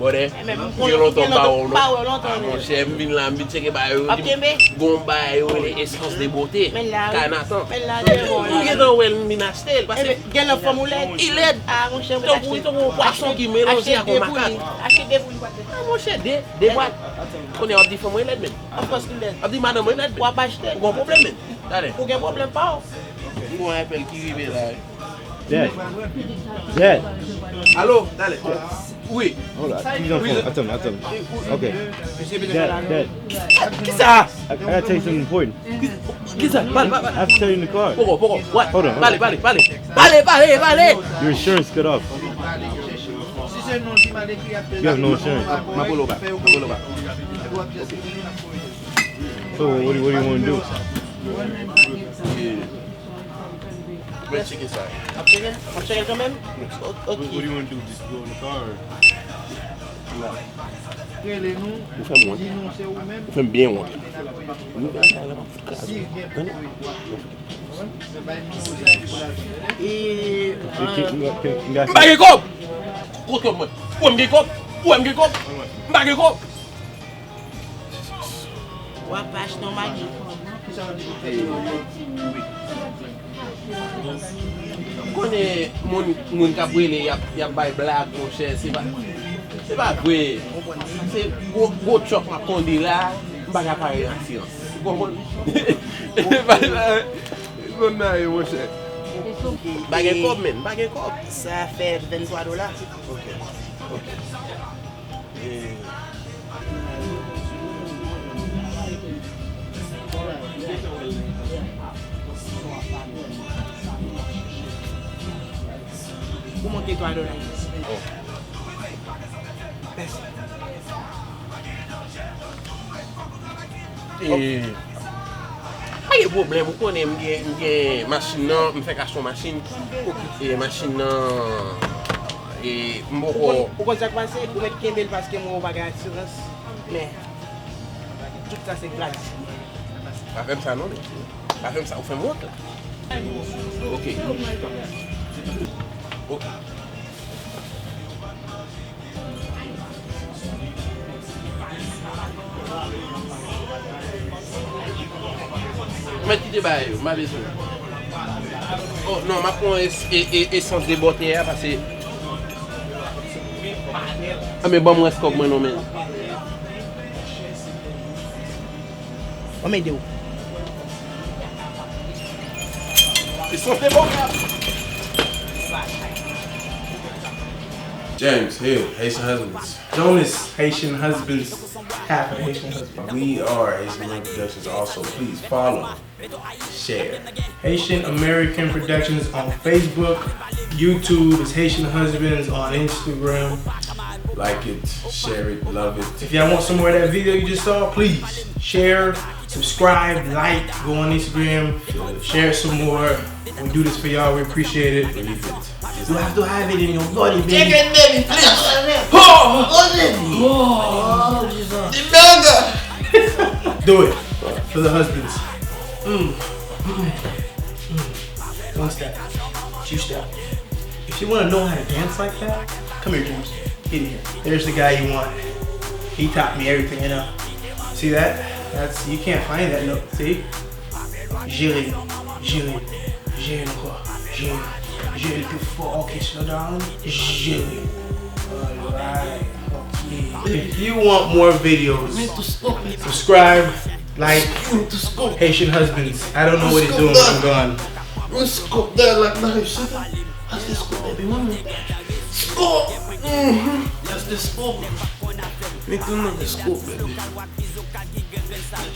Bode, yon lontan ba ou non. Mon chè, m'vin la m'vin cheke ba yo. Gon ba yo le essence de beauté. Kanatan. Ou gen dan wel m'vin acheter. Gen la femme ou led? Il led. Mon chè, Ton poisson qui mélange à mon macan. Achète des boules. Mon chè, des boîtes. On est abdi femme ou led men. Of course qu'il led. Abdi madame ou led men. Ou ap achete? Ou gon problème men. Dale. Ou gen problème pa ou? Mwen appelle qui rive là. Dad. Allô, dale. Oui. Hold on. He's on phone. I tell him. Okay. Dad. Qui ça? I gotta tell you something important. Qui ça? I have to tell you in the car. Poko. What? Hold on. Bale. Your insurance cut off. You have no insurance. Ma polo ba. So what do you want to do? Let's check inside. On check quand même? What do you want to do? Just go in the car? Ou fè mwen. Ou fè bien mwen. Mbage kop! Kote mwen. Ou mge kop? Mbage kop! Ou ap achete non magi? Kone moun kapwene yap bay blag mon chè, se pa vwe. Se go chok ma kondi la, mbaga pare an siyans. Kompon? Kon na yo mon chè. Bagay kop men, bagay kop. Ça fait $23. Ok. Vous montez $3. Pas de problème, vous connaissez, m'gen machine nan, m'fè kachon machine, et machine nan, et m'boko. Ou kon sa kwa se, ou met kembel paske mwen wak an assurance. Mais, tout ça c'est gratis. Pas fèm ça non, pas fèm ça, ou fèm wot. Ok. Mwen ti de bay yo, ma bezon. Oh non, ma pon essence de botte ya, parce... Ah men bon mwen skok mwen non men. On met de ou? Essence de botte ya. James Hill, Haitian Husbands. Jonas, Haitian Husbands, half a Haitian husband. We are Haitian American Productions also. Please follow, share. Haitian American Productions on Facebook, YouTube is Haitian Husbands on Instagram. Like it, share it, love it. If y'all want some more of that video you just saw, please share, subscribe, like, go on Instagram, share some more. We do this for y'all, we appreciate it. Believe it. You have to have it in your body, baby. Take it, baby, please. Do it for the husbands. One step, two step. If you want to know how to dance like that, come here, James. Get in here. There's the guy you want. He taught me everything, you know. See that? That's, you can't find that note. See? J'ai plus fort. Okay, slow down. Alright. Okay. If you want more videos, subscribe, like, Haitian Husbands. I don't know what he's doing when I'm gone. Scoop that like knife, that's the scoop, baby, mama. Scoop! That's the scoop. Make another scoop, baby.